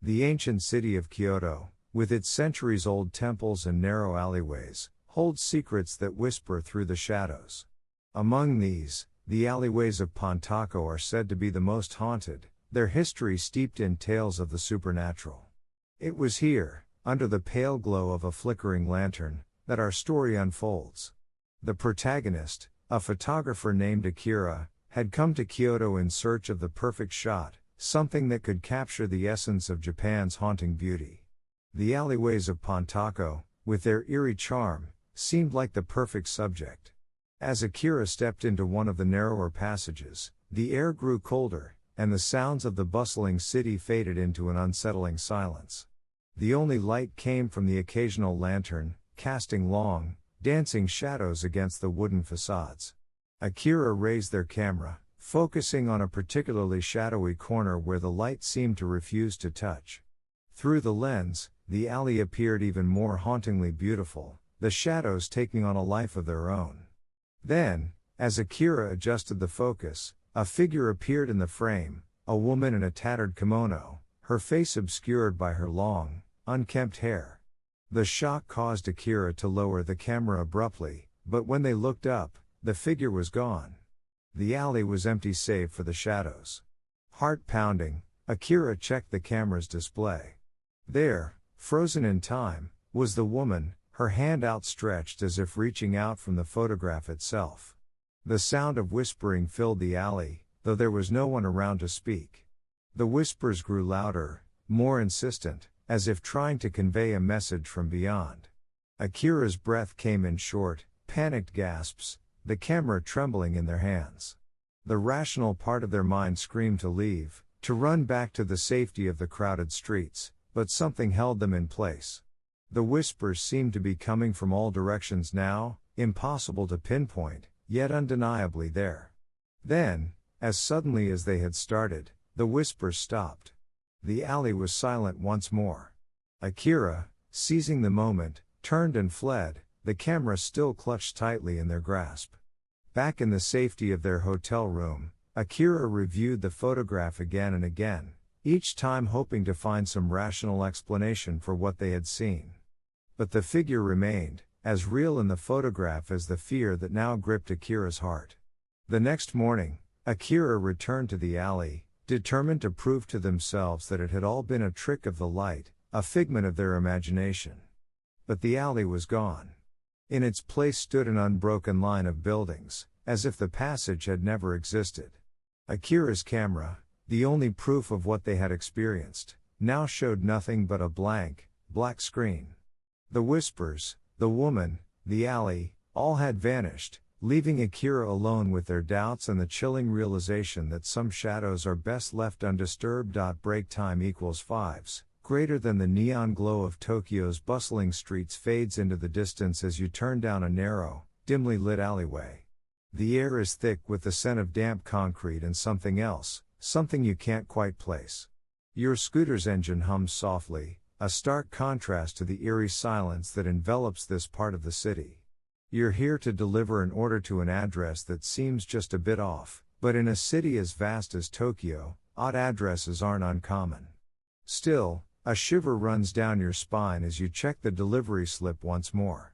The ancient city of Kyoto, with its centuries-old temples and narrow alleyways, holds secrets that whisper through the shadows. Among these, the alleyways of Pontako are said to be the most haunted, their history steeped in tales of the supernatural. It was here, under the pale glow of a flickering lantern, that our story unfolds. The protagonist, a photographer named Akira, had come to Kyoto in search of the perfect shot, something that could capture the essence of Japan's haunting beauty. The alleyways of Pontako, with their eerie charm, seemed like the perfect subject. As Akira stepped into one of the narrower passages, the air grew colder, and the sounds of the bustling city faded into an unsettling silence. The only light came from the occasional lantern, casting long, dancing shadows against the wooden facades. Akira raised their camera, focusing on a particularly shadowy corner where the light seemed to refuse to touch. Through the lens, the alley appeared even more hauntingly beautiful, the shadows taking on a life of their own. Then, as Akira adjusted the focus, a figure appeared in the frame, a woman in a tattered kimono, her face obscured by her long, unkempt hair. The shock caused Akira to lower the camera abruptly, but when they looked up, the figure was gone. The alley was empty save for the shadows. Heart pounding, Akira checked the camera's display. There, frozen in time, was the woman, her hand outstretched as if reaching out from the photograph itself. The sound of whispering filled the alley, though there was no one around to speak. The whispers grew louder, more insistent, as if trying to convey a message from beyond. Akira's breath came in short, panicked gasps, the camera trembling in their hands. The rational part of their mind screamed to leave, to run back to the safety of the crowded streets, but something held them in place. The whispers seemed to be coming from all directions now, impossible to pinpoint, yet undeniably there. Then, as suddenly as they had started, the whispers stopped. The alley was silent once more. Akira, seizing the moment, turned and fled, the camera still clutched tightly in their grasp. Back in the safety of their hotel room, Akira reviewed the photograph again and again, each time hoping to find some rational explanation for what they had seen. But the figure remained, as real in the photograph as the fear that now gripped Akira's heart. The next morning, Akira returned to the alley, determined to prove to themselves that it had all been a trick of the light, a figment of their imagination. But the alley was gone. In its place stood an unbroken line of buildings, as if the passage had never existed. Akira's camera, the only proof of what they had experienced, now showed nothing but a blank, black screen. The whispers, the woman, the alley, all had vanished, leaving Akira alone with their doubts and the chilling realization that some shadows are best left undisturbed. Break time equals 5s, greater than the neon glow of Tokyo's bustling streets fades into the distance as you turn down a narrow, dimly lit alleyway. The air is thick with the scent of damp concrete and something else, something you can't quite place. Your scooter's engine hums softly, a stark contrast to the eerie silence that envelops this part of the city. You're here to deliver an order to an address that seems just a bit off, but in a city as vast as Tokyo, odd addresses aren't uncommon. Still, a shiver runs down your spine as you check the delivery slip once more.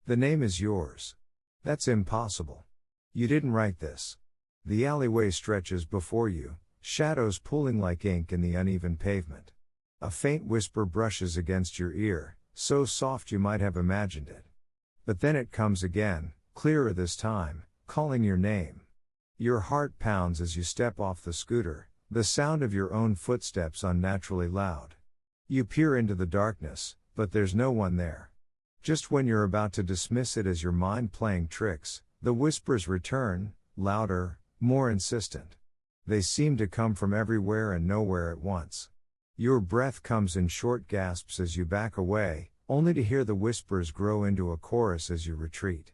The name is yours. That's impossible. You didn't write this. The alleyway stretches before you, shadows pooling like ink in the uneven pavement. A faint whisper brushes against your ear, so soft you might have imagined it. But then it comes again, clearer this time, calling your name. Your heart pounds as you step off the scooter, the sound of your own footsteps unnaturally loud. You peer into the darkness, but there's no one there. Just when you're about to dismiss it as your mind playing tricks, the whispers return, louder, more insistent. They seem to come from everywhere and nowhere at once. Your breath comes in short gasps as you back away, only to hear the whispers grow into a chorus as you retreat.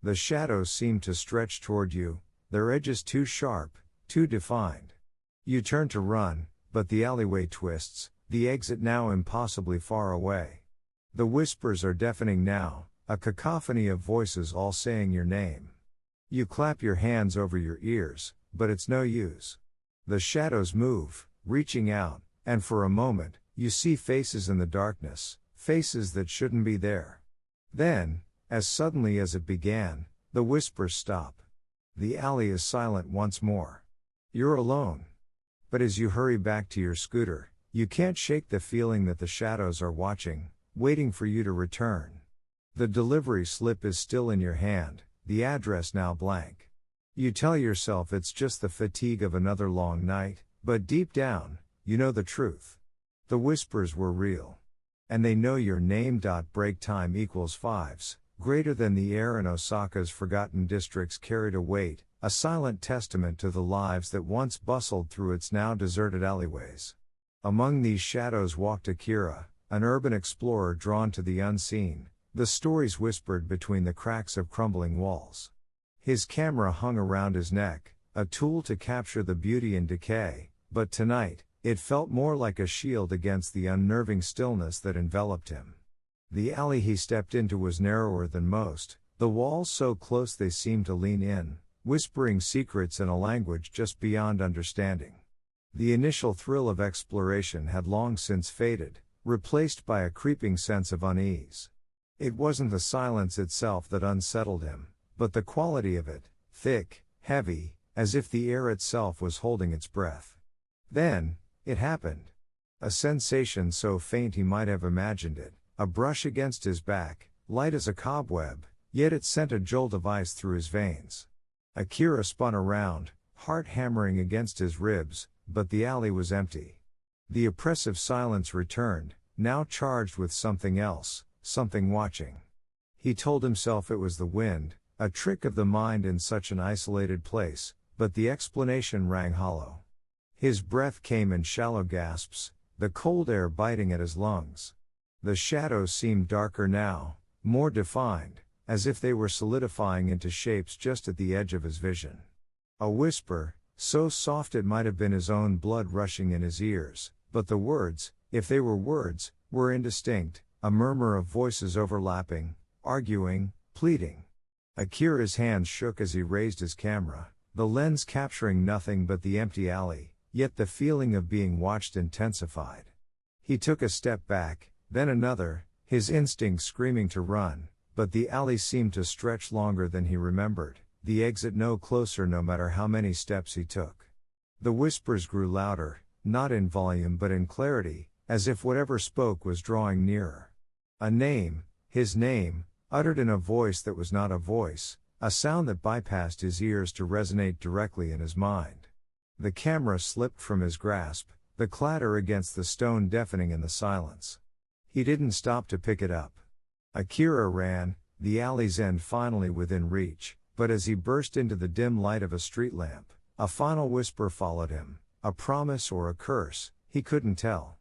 The shadows seem to stretch toward you, their edges too sharp, too defined. You turn to run, but the alleyway twists, the exit now impossibly far away. The whispers are deafening now, a cacophony of voices all saying your name. You clap your hands over your ears, but it's no use. The shadows move, reaching out, and for a moment, You see faces in the darkness, faces that shouldn't be there. Then, as suddenly as it began, the whispers stop. The alley is silent once more. You're alone. But as you hurry back to your scooter, you can't shake the feeling that the shadows are watching, waiting for you to return. The delivery slip is still in your hand, the address now blank. You tell yourself it's just the fatigue of another long night, but deep down, you know the truth. The whispers were real. And they know your name. Break time equals fives, greater than the air in Osaka's forgotten districts carried a weight, a silent testament to the lives that once bustled through its now deserted alleyways. Among these shadows walked Akira, an urban explorer drawn to the unseen, the stories whispered between the cracks of crumbling walls. His camera hung around his neck, a tool to capture the beauty in decay, but tonight, it felt more like a shield against the unnerving stillness that enveloped him. The alley he stepped into was narrower than most, the walls so close they seemed to lean in, whispering secrets in a language just beyond understanding. The initial thrill of exploration had long since faded, replaced by a creeping sense of unease. It wasn't the silence itself that unsettled him, but the quality of it, thick, heavy, as if the air itself was holding its breath. Then, it happened. A sensation so faint he might have imagined it, a brush against his back, light as a cobweb, yet it sent a jolt of ice through his veins. Akira spun around, heart hammering against his ribs, but the alley was empty. The oppressive silence returned, now charged with something else, something watching. He told himself it was the wind, a trick of the mind in such an isolated place, but the explanation rang hollow. His breath came in shallow gasps, the cold air biting at his lungs. The shadows seemed darker now, more defined, as if they were solidifying into shapes just at the edge of his vision. A whisper, so soft it might have been his own blood rushing in his ears, but the words, if they were words, were indistinct, a murmur of voices overlapping, arguing, pleading. Akira's hands shook as he raised his camera, the lens capturing nothing but the empty alley, yet the feeling of being watched intensified. He took a step back, then another, his instinct screaming to run, but the alley seemed to stretch longer than he remembered, the exit no closer no matter how many steps he took. The whispers grew louder, not in volume but in clarity, as if whatever spoke was drawing nearer. A name, his name, uttered in a voice that was not a voice, a sound that bypassed his ears to resonate directly in his mind. The camera slipped from his grasp, the clatter against the stone deafening in the silence. He didn't stop to pick it up. Akira ran, the alley's end finally within reach, but as he burst into the dim light of a street lamp, a final whisper followed him, a promise or a curse, he couldn't tell.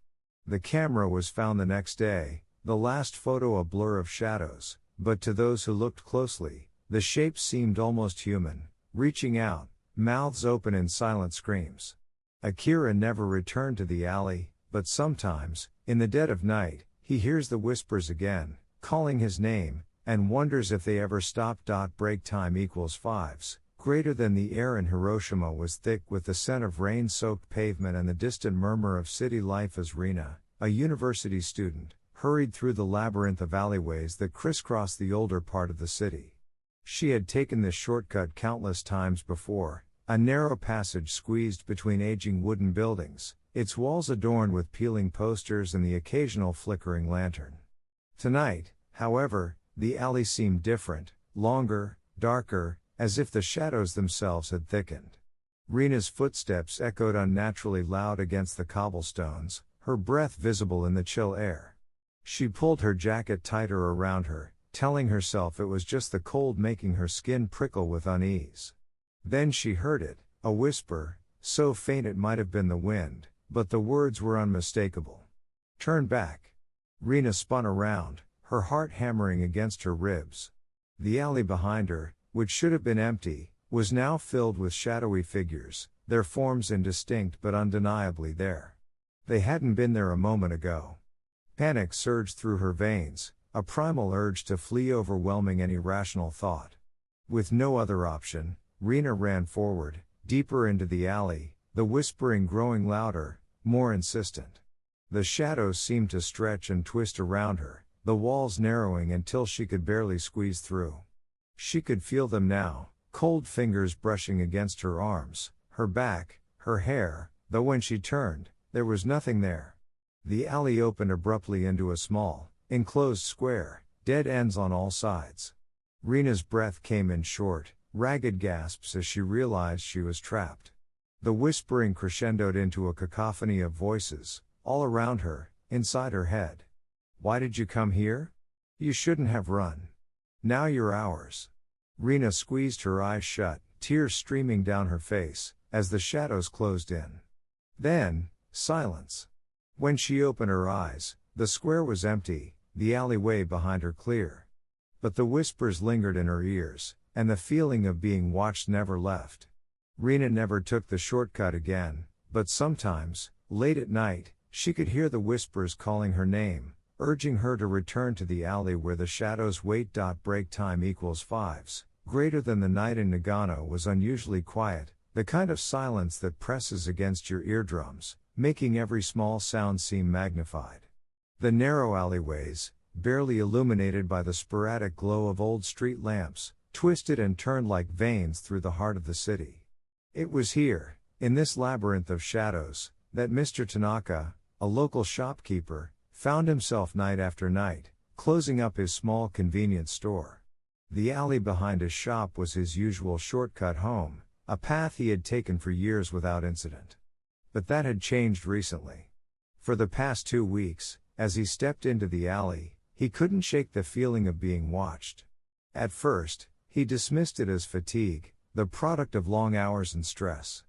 The camera was found the next day, the last photo a blur of shadows, but to those who looked closely, the shapes seemed almost human, reaching out, mouths open in silent screams. Akira never returned to the alley, but sometimes, in the dead of night, he hears the whispers again, calling his name, and wonders if they ever stop. Break time equals fives, greater than the air in Hiroshima was thick with the scent of rain-soaked pavement and the distant murmur of city life as Rina, a university student, hurried through the labyrinth of alleyways that crisscrossed the older part of the city. She had taken this shortcut countless times before, a narrow passage squeezed between aging wooden buildings, its walls adorned with peeling posters and the occasional flickering lantern. Tonight, however, the alley seemed different, longer, darker, as if the shadows themselves had thickened. Rina's footsteps echoed unnaturally loud against the cobblestones, her breath visible in the chill air. She pulled her jacket tighter around her, telling herself it was just the cold making her skin prickle with unease. Then she heard it, a whisper, so faint it might have been the wind, but the words were unmistakable. Turn back. Rina spun around, her heart hammering against her ribs. The alley behind her, which should have been empty, was now filled with shadowy figures, their forms indistinct but undeniably there. They hadn't been there a moment ago. Panic surged through her veins, a primal urge to flee overwhelming any rational thought. With no other option, Rina ran forward, deeper into the alley, the whispering growing louder, more insistent. The shadows seemed to stretch and twist around her, the walls narrowing until she could barely squeeze through. She could feel them now, cold fingers brushing against her arms, her back, her hair, though when she turned, there was nothing there. The alley opened abruptly into a small, enclosed square, dead ends on all sides. Rena's breath came in short, ragged gasps as she realized she was trapped. The whispering crescendoed into a cacophony of voices, all around her, inside her head. Why did you come here? You shouldn't have run. Now you're ours. Rena squeezed her eyes shut, tears streaming down her face, as the shadows closed in. Then, silence. When she opened her eyes, the square was empty, the alleyway behind her clear. But the whispers lingered in her ears, and the feeling of being watched never left. Rena never took the shortcut again, but sometimes, late at night, she could hear the whispers calling her name, urging her to return to the alley where the shadows wait. Break time equals fives. Greater than the night in Nagano was unusually quiet, the kind of silence that presses against your eardrums, making every small sound seem magnified. The narrow alleyways, barely illuminated by the sporadic glow of old street lamps, twisted and turned like veins through the heart of the city. It was here, in this labyrinth of shadows, that Mr. Tanaka, a local shopkeeper, found himself night after night, closing up his small convenience store. The alley behind his shop was his usual shortcut home, a path he had taken for years without incident. But that had changed recently. For the past 2 weeks, as he stepped into the alley, he couldn't shake the feeling of being watched. At first, he dismissed it as fatigue, the product of long hours and stress.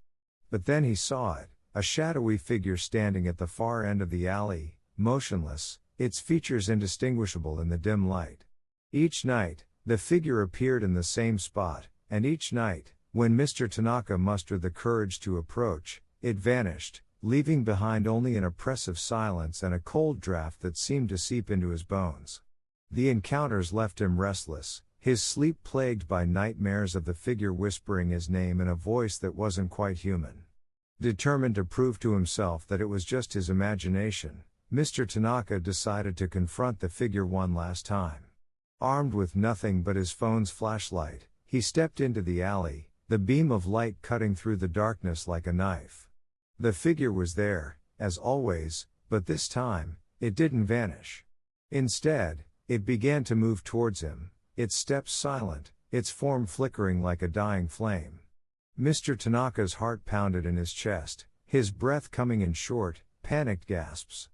But then he saw it, a shadowy figure standing at the far end of the alley, motionless, its features indistinguishable in the dim light. Each night, the figure appeared in the same spot, and each night, when Mr. Tanaka mustered the courage to approach, it vanished, leaving behind only an oppressive silence and a cold draft that seemed to seep into his bones. The encounters left him restless, his sleep plagued by nightmares of the figure whispering his name in a voice that wasn't quite human. Determined to prove to himself that it was just his imagination, Mr. Tanaka decided to confront the figure one last time. Armed with nothing but his phone's flashlight, he stepped into the alley, the beam of light cutting through the darkness like a knife. The figure was there, as always, but this time, it didn't vanish. Instead, it began to move towards him, its steps silent, its form flickering like a dying flame. Mr. Tanaka's heart pounded in his chest, his breath coming in short, panicked gasps.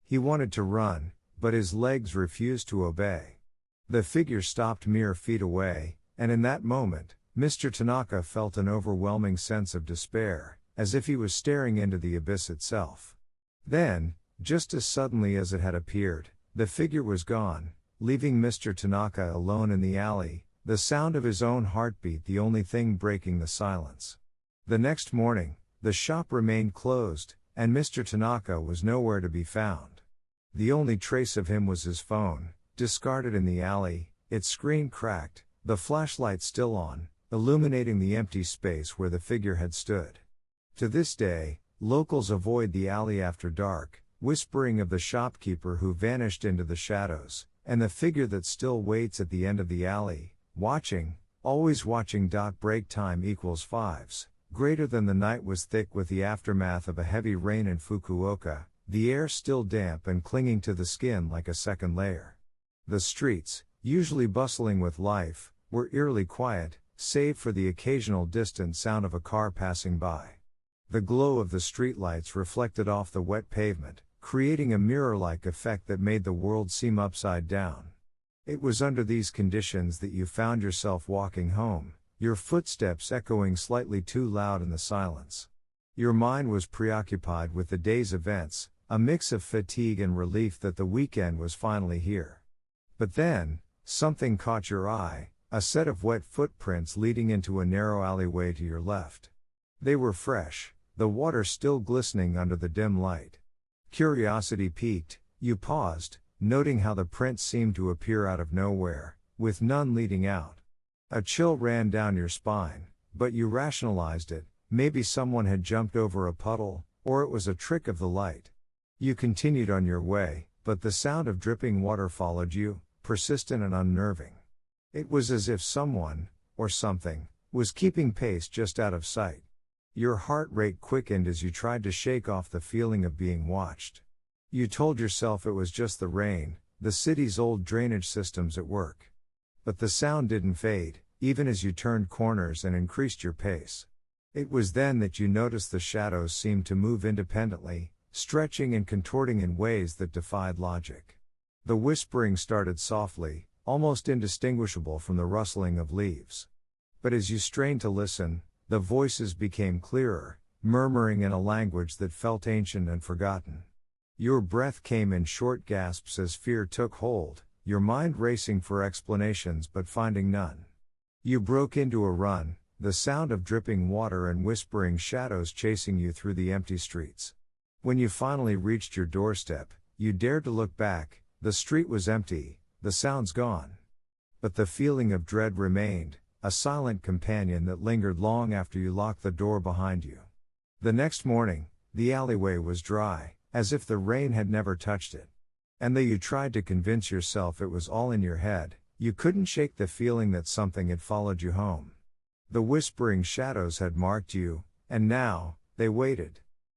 He wanted to run, but his legs refused to obey. The figure stopped mere feet away, and in that moment, Mr. Tanaka felt an overwhelming sense of despair, as if he was staring into the abyss itself. Then, just as suddenly as it had appeared, the figure was gone, leaving Mr. Tanaka alone in the alley, the sound of his own heartbeat the only thing breaking the silence. The next morning, the shop remained closed, and Mr. Tanaka was nowhere to be found. The only trace of him was his phone, discarded in the alley, its screen cracked, the flashlight still on, illuminating the empty space where the figure had stood. To this day, locals avoid the alley after dark, whispering of the shopkeeper who vanished into the shadows, and the figure that still waits at the end of the alley, watching, always watching. Break time equals fives. Greater than the night was thick with the aftermath of a heavy rain in Fukuoka, the air still damp and clinging to the skin like a second layer. The streets, usually bustling with life, were eerily quiet, save for the occasional distant sound of a car passing by. The glow of the streetlights reflected off the wet pavement, creating a mirror-like effect that made the world seem upside down. It was under these conditions that you found yourself walking home, your footsteps echoing slightly too loud in the silence. Your mind was preoccupied with the day's events, a mix of fatigue and relief that the weekend was finally here. But then, something caught your eye, a set of wet footprints leading into a narrow alleyway to your left. They were fresh, the water still glistening under the dim light. Curiosity piqued, you paused, noting how the prints seemed to appear out of nowhere, with none leading out. A chill ran down your spine, but you rationalized it, maybe someone had jumped over a puddle, or it was a trick of the light. You continued on your way, but the sound of dripping water followed you, persistent and unnerving. It was as if someone, or something, was keeping pace just out of sight. Your heart rate quickened as you tried to shake off the feeling of being watched. You told yourself it was just the rain, the city's old drainage systems at work. But the sound didn't fade, even as you turned corners and increased your pace. It was then that you noticed the shadows seemed to move independently, stretching and contorting in ways that defied logic. The whispering started softly, almost indistinguishable from the rustling of leaves. But as you strained to listen, the voices became clearer, murmuring in a language that felt ancient and forgotten. Your breath came in short gasps as fear took hold, your mind racing for explanations but finding none. You broke into a run, the sound of dripping water and whispering shadows chasing you through the empty streets. When you finally reached your doorstep, you dared to look back. The street was empty, the sounds gone. But the feeling of dread remained, a silent companion that lingered long after you locked the door behind you. The next morning, the alleyway was dry, as if the rain had never touched it. And though you tried to convince yourself it was all in your head, you couldn't shake the feeling that something had followed you home. The whispering shadows had marked you, and now, they waited.